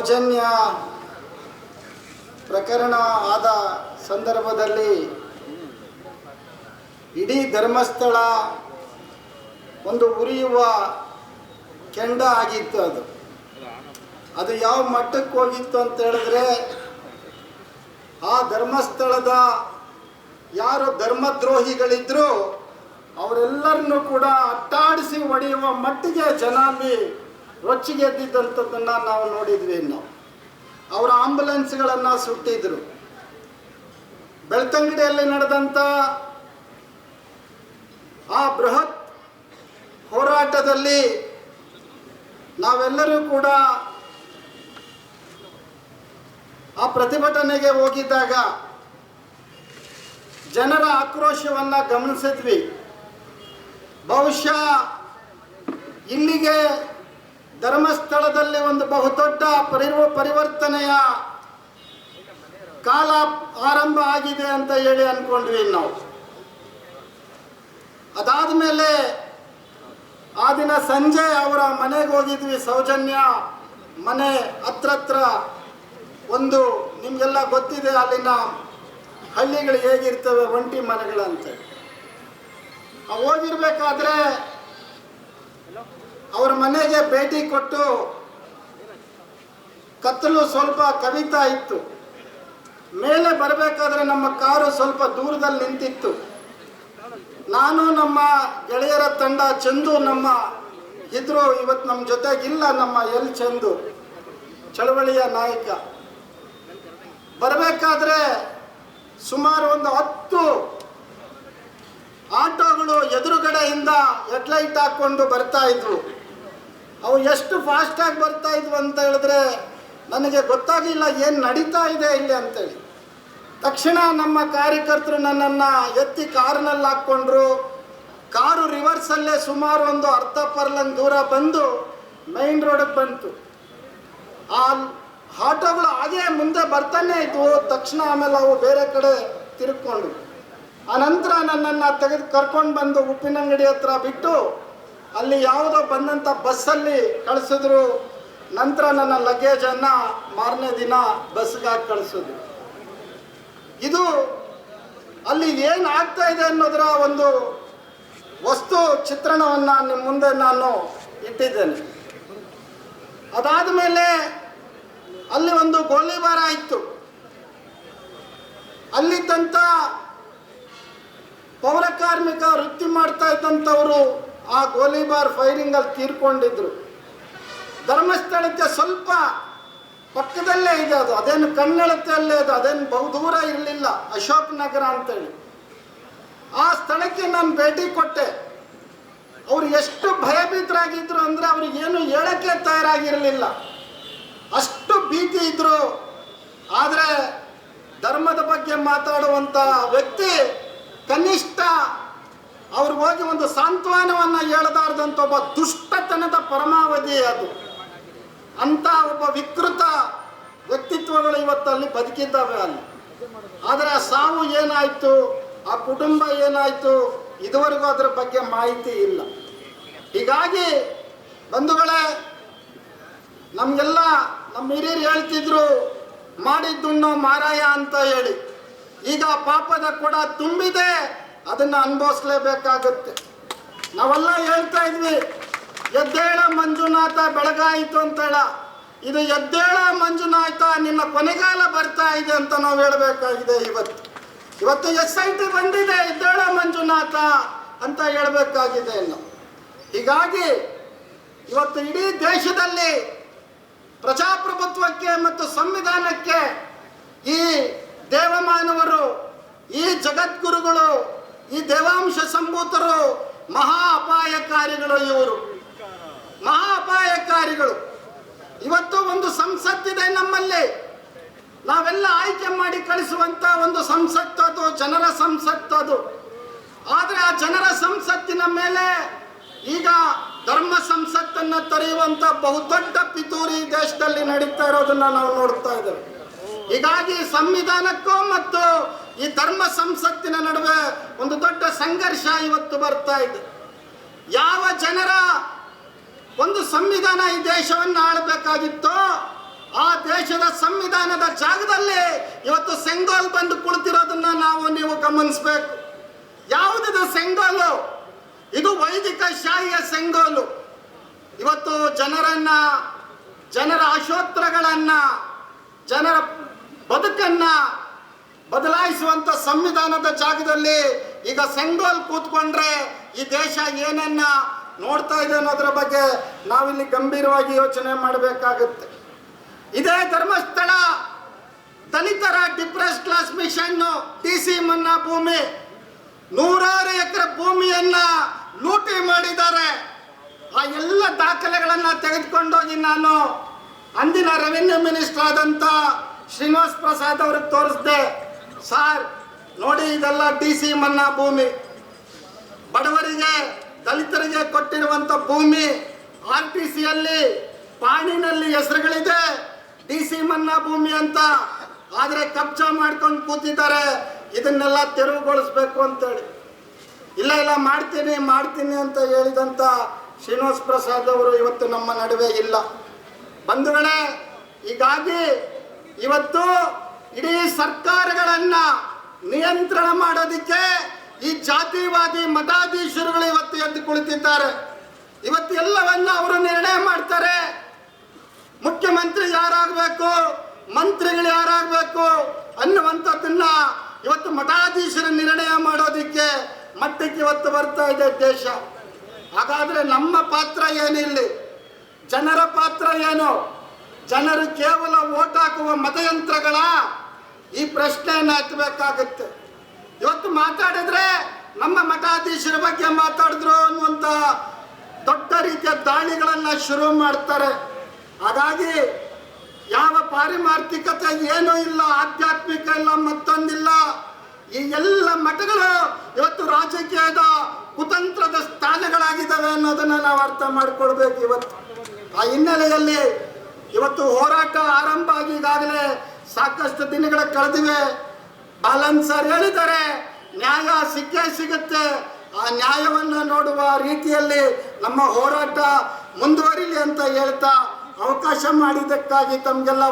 ಸೌಜನ್ಯ ಪ್ರಕರಣ ಆದ ಸಂದರ್ಭದಲ್ಲಿ ಇಡೀ ಧರ್ಮಸ್ಥಳ ಒಂದು ಉರಿಯುವ ಕೆಂಡ ಆಗಿತ್ತು. ಅದು ಯಾವ ಮಟ್ಟಕ್ಕೆ ಹೋಗಿತ್ತು ಅಂತ ಹೇಳಿದ್ರೆ, ಆ ಧರ್ಮಸ್ಥಳದ ಯಾರು ಧರ್ಮದ್ರೋಹಿಗಳಿದ್ರು ಅವರೆಲ್ಲರನ್ನೂ ಕೂಡ ಅಟ್ಟಾಡಿಸಿ ಹೊಡೆಯುವ ಮಟ್ಟಿಗೆ ಜನ ಅಲ್ಲಿ ರೊಚ್ಚಿಗೆದ್ದಿದ್ದಂಥದ್ದನ್ನು ನಾವು ನೋಡಿದ್ವಿ. ಅವರ ಆಂಬುಲೆನ್ಸ್ಗಳನ್ನು ಸುಟ್ಟಿದ್ರು. ಬೆಳ್ತಂಗಡಿಯಲ್ಲಿ ನಡೆದಂಥ ಆ ಬೃಹತ್ ಹೋರಾಟದಲ್ಲಿ ನಾವೆಲ್ಲರೂ ಕೂಡ ಆ ಪ್ರತಿಭಟನೆಗೆ ಹೋಗಿದ್ದಾಗ ಜನರ ಆಕ್ರೋಶವನ್ನು ಗಮನಿಸಿದ್ವಿ. ಬಹುಶಃ ಇಲ್ಲಿಗೆ ಧರ್ಮಸ್ಥಳದಲ್ಲಿ ಒಂದು ಬಹುದೊಡ್ಡ ಪರಿವರ್ತನೆಯ ಕಾಲ ಆರಂಭ ಆಗಿದೆ ಅಂತ ಹೇಳಿ ಅಂದ್ಕೊಂಡ್ವಿ ನಾವು. ಅದಾದ ಮೇಲೆ ಆ ದಿನ ಸಂಜೆ ಅವರ ಮನೆಗೆ ಹೋಗಿದ್ವಿ. ಸೌಜನ್ಯ ಮನೆ ಹತ್ರ ಒಂದು, ನಿಮಗೆಲ್ಲ ಗೊತ್ತಿದೆ ಅಲ್ಲಿನ ಹಳ್ಳಿಗಳು ಹೇಗಿರ್ತವೆ, ಒಂಟಿ ಮನೆಗಳಂತ. ಹೋಗಿರ್ಬೇಕಾದ್ರೆ ಅವ್ರ ಮನೆಗೆ ಭೇಟಿ ಕೊಟ್ಟು, ಕತ್ತಲು ಸ್ವಲ್ಪ ಕವಿತಾ ಇತ್ತು. ಮೇಲೆ ಬರಬೇಕಾದ್ರೆ ನಮ್ಮ ಕಾರು ಸ್ವಲ್ಪ ದೂರದಲ್ಲಿ ನಿಂತಿತ್ತು. ನಾನು ನಮ್ಮ ಗೆಳೆಯರ ತಂಡ, ಚಂದು ನಮ್ಮ ಇದ್ರು, ಇವತ್ತು ನಮ್ಮ ಜೊತೆಗಿಲ್ಲ, ನಮ್ಮ ಎಲ್ ಚಂದು ಚಳವಳಿಯ ನಾಯಕ. ಬರಬೇಕಾದ್ರೆ ಸುಮಾರು ಒಂದು 10 ಆಟೋಗಳು ಎದುರುಗಡೆಯಿಂದ ಹೆಡ್ಲೈಟ್ ಹಾಕ್ಕೊಂಡು ಬರ್ತಾ ಇದ್ವು. ಅವು ಎಷ್ಟು ಫಾಸ್ಟಾಗಿ ಬರ್ತಾ ಇದ್ವು ಅಂತ ಹೇಳಿದ್ರೆ ನನಗೆ ಗೊತ್ತಾಗಲಿಲ್ಲ ಏನು ನಡೀತಾ ಇದೆ ಇಲ್ಲಿ ಅಂತೇಳಿ. ತಕ್ಷಣ ನಮ್ಮ ಕಾರ್ಯಕರ್ತರು ನನ್ನನ್ನು ಎತ್ತಿ ಕಾರಿನಲ್ಲಿ ಹಾಕ್ಕೊಂಡ್ರು. ಕಾರು ರಿವರ್ಸಲ್ಲೇ ಸುಮಾರು ಒಂದು ಅರ್ಧ ಪರ್ಲಂಗ್ ದೂರ ಬಂದು ಮೈನ್ ರೋಡಿಗೆ ಬಂತು. ಆ ಆಟೋಗಳು ಹಾಗೇ ಮುಂದೆ ಬರ್ತಾನೆ ಇದ್ವು. ತಕ್ಷಣ ಆಮೇಲೆ ಅವು ಬೇರೆ ಕಡೆ ತಿರುಗ್ಕೊಂಡು, ಆನಂತರ ನನ್ನನ್ನು ಕರ್ಕೊಂಡು ಬಂದು ಉಪ್ಪಿನಂಗಡಿ ಹತ್ರ ಬಿಟ್ಟು ಅಲ್ಲಿ ಯಾವುದೋ ಬಂದಂಥ ಬಸ್ಸಲ್ಲಿ ಕಳಿಸಿದ್ರು. ನಂತರ ನನ್ನ ಲಗೇಜನ್ನು ಮಾರನೇ ದಿನ ಬಸ್ಗೆ ಹಾಕಿ ಕಳಿಸಿದ್ರು. ಇದು ಅಲ್ಲಿ ಏನು ಆಗ್ತಾ ಇದೆ ಅನ್ನೋದರ ಒಂದು ವಸ್ತು ಚಿತ್ರಣವನ್ನು ನಿಮ್ಮ ಮುಂದೆ ನಾನು ಇಟ್ಟಿದ್ದೇನೆ. ಅದಾದ ಮೇಲೆ ಅಲ್ಲಿ ಒಂದು ಗೋಲಿಬಾರ ಇತ್ತು. ಅಲ್ಲಿದ್ದಂಥ ಪೌರಕಾರ್ಮಿಕ ವೃತ್ತಿ ಮಾಡ್ತಾ ಇದ್ದಂಥವರು ಆ ಗೋಲಿಬಾರ್ ಫೈರಿಂಗಲ್ಲಿ ತೀರ್ಕೊಂಡಿದ್ರು. ಧರ್ಮಸ್ಥಳಕ್ಕೆ ಸ್ವಲ್ಪ ಪಕ್ಕದಲ್ಲೇ ಇದೆ ಅದು, ಅದೇನು ಕಣ್ಣೆಳತೆಯಲ್ಲೇ ಇದೆ, ಅದೇನು ಬಹುದೂರ ಇರಲಿಲ್ಲ, ಅಶೋಕ್ ನಗರ ಅಂತೇಳಿ. ಆ ಸ್ಥಳಕ್ಕೆ ನಾನು ಭೇಟಿ ಕೊಟ್ಟೆ. ಅವರು ಎಷ್ಟು ಭಯಭೀತರಾಗಿದ್ರು ಅಂದರೆ ಅವ್ರಿಗೇನು ಹೇಳಕ್ಕೆ ತಯಾರಾಗಿರಲಿಲ್ಲ, ಅಷ್ಟು ಭೀತಿ ಇದ್ರು. ಆದರೆ ಧರ್ಮದ ಬಗ್ಗೆ ಮಾತಾಡುವಂಥ ವ್ಯಕ್ತಿ ಕನಿಷ್ಠ ಅವ್ರಿಗೆ ಹೋಗಿ ಒಂದು ಸಾಂತ್ವನವನ್ನು ಹೇಳದಾರ್ದಂಥ ಒಬ್ಬ ದುಷ್ಟತನದ ಪರಮಾವಧಿ ಅದು. ಅಂಥ ಒಬ್ಬ ವಿಕೃತ ವ್ಯಕ್ತಿತ್ವಗಳು ಇವತ್ತಲ್ಲಿ ಬದುಕಿದ್ದಾವೆ ಅಲ್ಲಿ. ಆದರೆ ಆ ಸಾವು ಏನಾಯಿತು, ಆ ಕುಟುಂಬ ಏನಾಯಿತು, ಇದುವರೆಗೂ ಅದರ ಬಗ್ಗೆ ಮಾಹಿತಿ ಇಲ್ಲ. ಹೀಗಾಗಿ ಬಂಧುಗಳೇ, ನಮಗೆಲ್ಲ ನಮ್ಮ ಹಿರಿಯರು ಹೇಳ್ತಿದ್ರು, ಮಾಡಿದ್ದುಣ್ಣೋ ಮಾರಾಯ ಅಂತ ಹೇಳಿ. ಈಗ ಪಾಪದ ಕೊಡ ತುಂಬಿದೆ, ಅದನ್ನು ಅನುಭವಿಸ್ಲೇಬೇಕಾಗುತ್ತೆ. ನಾವೆಲ್ಲ ಹೇಳ್ತಾ ಇದ್ವಿ, ಎದ್ದೇಳ ಮಂಜುನಾಥ ಬೆಳಗಾಯಿತು ಅಂತೇಳ. ಇದು ಎದ್ದೇಳ ಮಂಜುನಾಥ ನಿನ್ನ ಕೊನೆಗಾಲ ಬರ್ತಾ ಇದೆ ಅಂತ ನಾವು ಹೇಳಬೇಕಾಗಿದೆ. ಇವತ್ತು SIT ಬಂದಿದೆ, ಎದ್ದೇಳ ಮಂಜುನಾಥ ಅಂತ ಹೇಳಬೇಕಾಗಿದೆ ನಾವು. ಹೀಗಾಗಿ ಇವತ್ತು ಇಡೀ ದೇಶದಲ್ಲಿ ಪ್ರಜಾಪ್ರಭುತ್ವಕ್ಕೆ ಮತ್ತು ಸಂವಿಧಾನಕ್ಕೆ ಈ ದೇವಮಾನವರು, ಈ ಜಗದ್ಗುರುಗಳು, ಈ ದೇವಾಂಶ ಸಂಭೂತರು ಮಹಾ ಅಪಾಯಕಾರಿಗಳು. ಇವರು ಮಹಾ ಅಪಾಯಕಾರಿಗಳು. ಇವತ್ತು ಒಂದು ಸಂಸತ್ತಿದೆ ನಮ್ಮಲ್ಲಿ, ನಾವೆಲ್ಲ ಆಯ್ಕೆ ಮಾಡಿ ಕಳಿಸುವಂಥ ಒಂದು ಸಂಸತ್ತು, ಅದು ಜನರ ಸಂಸತ್ತು ಅದು. ಆದರೆ ಆ ಜನರ ಸಂಸತ್ತಿನ ಮೇಲೆ ಈಗ ಧರ್ಮ ಸಂಸತ್ತನ್ನು ತರೆಯುವಂಥ ಬಹುದೊಡ್ಡ ಪಿತೂರಿ ದೇಶದಲ್ಲಿ ನಡೀತಾ ಇರೋದನ್ನು ನಾವು ನೋಡ್ತಾ ಇದ್ದೇವೆ. ಹೀಗಾಗಿ ಸಂವಿಧಾನಕ್ಕೂ ಮತ್ತು ಈ ಧರ್ಮ ಸಂಸತ್ತಿನ ನಡುವೆ ಒಂದು ದೊಡ್ಡ ಸಂಘರ್ಷ ಇವತ್ತು ಬರ್ತಾ ಇದೆ. ಯಾವ ಜನರ ಒಂದು ಸಂವಿಧಾನ ಈ ದೇಶವನ್ನು ಆಳಬೇಕಾಗಿತ್ತೋ ಆ ದೇಶದ ಸಂವಿಧಾನದ ಜಾಗದಲ್ಲಿ ಇವತ್ತು ಸೆಂಗೋಲ್ ಬಂದು ಕುಳಿತಿರೋದನ್ನ ನೀವು ಗಮನಿಸಬೇಕು. ಯಾವುದಿದು ಸೆಂಗೋಲು? ಇದು ವೈದಿಕ ಶಾಹಿಯ ಸೆಂಗೋಲು. ಇವತ್ತು ಜನರ ಆಶೋತ್ತರಗಳನ್ನ, ಜನರ ಬದುಕನ್ನ ಬದಲಾಯಿಸುವಂತ ಸಂವಿಧಾನದ ಜಾಗದಲ್ಲಿ ಈಗ ಸೆಂಗೋಲ್ ಕೂತ್ಕೊಂಡ್ರೆ ಈ ದೇಶ ಏನನ್ನ ನೋಡ್ತಾ ಇದೆ ಅನ್ನೋದ್ರ ಬಗ್ಗೆ ನಾವಿಲ್ಲಿ ಗಂಭೀರವಾಗಿ ಯೋಚನೆ ಮಾಡಬೇಕಾಗುತ್ತೆ. ಇದೇ ಧರ್ಮಸ್ಥಳ ದಲಿತರ ಡಿಪ್ರೆಸ್ ಕ್ಲಾಸ್ ಮಿಷನ್ ಟಿಸಿ ಮನ್ನಾ ಭೂಮಿ, 100 ಎಕರೆ ಭೂಮಿಯನ್ನ ಲೂಟಿ ಮಾಡಿದ್ದಾರೆ. ಆ ಎಲ್ಲ ದಾಖಲೆಗಳನ್ನ ತೆಗೆದುಕೊಂಡೋಗಿ ನಾನು ಅಂದಿನ ರೆವಿನ್ಯೂ ಮಿನಿಸ್ಟರ್ ಆದಂತ ಶ್ರೀನಿವಾಸ್ ಪ್ರಸಾದ್ ಅವ್ರಿಗೆ ತೋರಿಸಿದೆ. ಸಾರ್ ನೋಡಿ, ಇದೆಲ್ಲ ಟಿಸಿ ಮನ್ನಾ ಭೂಮಿ, ಬಡವರಿಗೆ ದಲಿತರಿಗೆ ಕೊಟ್ಟಿರುವಂತ ಭೂಮಿ. RTCಯಲ್ಲಿ ಪಾಣಿನಲ್ಲಿ ಹೆಸರುಗಳಿದೆ ಟಿಸಿ ಮನ್ನಾ ಭೂಮಿ ಅಂತ, ಆದ್ರೆ ಕಬ್ಜಾ ಮಾಡ್ಕೊಂಡು ಕೂತಿದ್ದಾರೆ. ಇದನ್ನೆಲ್ಲ ತೆರವುಗೊಳಿಸ್ಬೇಕು ಅಂತೇಳಿ. ಇಲ್ಲ ಮಾಡ್ತೀನಿ ಅಂತ ಹೇಳಿದಂತ ಶ್ರೀನಿವಾಸ್ ಪ್ರಸಾದ್ ಅವರು ಇವತ್ತು ನಮ್ಮ ನಡುವೆ ಇಲ್ಲ. ಬಂಧುಗಳೇ, ಹೀಗಾಗಿ ಇವತ್ತು ಇಡೀ ಸರ್ಕಾರಗಳನ್ನ ನಿಯಂತ್ರಣ ಮಾಡೋದಿಕ್ಕೆ ಈ ಜಾತಿವಾದಿ ಮತಾಧೀಶರುಗಳು ಇವತ್ತು ಎದ್ದು ಕುಳಿತಿದ್ದಾರೆ. ಇವತ್ತು ಎಲ್ಲವನ್ನ ಅವರು ನಿರ್ಣಯ ಮಾಡ್ತಾರೆ. ಮುಖ್ಯಮಂತ್ರಿ ಯಾರಾಗಬೇಕು, ಮಂತ್ರಿಗಳು ಯಾರಾಗಬೇಕು ಅನ್ನುವಂಥದ್ದನ್ನ ಇವತ್ತು ಮಠಾಧೀಶರು ನಿರ್ಣಯ ಮಾಡೋದಿಕ್ಕೆ ಮಟ್ಟಕ್ಕೆ ಇವತ್ತು ಬರ್ತಾ ಇದೆ ದೇಶ. ಹಾಗಾದ್ರೆ ನಮ್ಮ ಪಾತ್ರ ಏನಿಲ್ಲಿ? ಜನರ ಪಾತ್ರ ಏನು? ಜನರು ಕೇವಲ ವೋಟ್ ಹಾಕುವ ಮತಯಂತ್ರಗಳ? ಈ ಪ್ರಶ್ನೆಯನ್ನು ಎತ್ತಬೇಕಾಗುತ್ತೆ. ಇವತ್ತು ಮಾತಾಡಿದ್ರೆ ನಮ್ಮ ಮಠಾಧೀಶರ ಬಗ್ಗೆ ಮಾತಾಡಿದ್ರು ಅನ್ನುವಂಥ ದೊಡ್ಡ ರೀತಿಯ ದಾಳಿಗಳನ್ನ ಶುರು ಮಾಡ್ತಾರೆ. ಹಾಗಾಗಿ ಯಾವ ಪಾರಿಮಾರ್ಥಿಕತೆ ಏನೂ ಇಲ್ಲ, ಆಧ್ಯಾತ್ಮಿಕ ಇಲ್ಲ, ಮತ್ತೊಂದಿಲ್ಲ. ಈ ಎಲ್ಲ ಮಠಗಳು ಇವತ್ತು ರಾಜಕೀಯದ ಕುತಂತ್ರದ ಸ್ಥಾನಗಳಾಗಿದ್ದಾವೆ ಅನ್ನೋದನ್ನ ನಾವು ಅರ್ಥ ಮಾಡ್ಕೊಳ್ಬೇಕು. ಇವತ್ತು ಆ ಹಿನ್ನೆಲೆಯಲ್ಲಿ ಇವತ್ತು ಹೋರಾಟ ಆರಂಭ ಆಗಿ ಈಗಾಗಲೇ ಸಾಕಷ್ಟು ದಿನಗಳ ಕಳೆದಿವೆ. ಬಾಲನ್ ಸರ್ ಹೇಳಿದ್ದಾರೆ, ನ್ಯಾಯ ಸಿಕ್ಕೇ ಸಿಗುತ್ತೆ. ಆ ನ್ಯಾಯವನ್ನು ನೋಡುವ ರೀತಿಯಲ್ಲಿ ನಮ್ಮ ಹೋರಾಟ ಮುಂದುವರಿಲಿ ಅಂತ ಹೇಳ್ತಾ ಅವಕಾಶ ಮಾಡಿದ್ದಕ್ಕಾಗಿ ತಮಗೆಲ್ಲ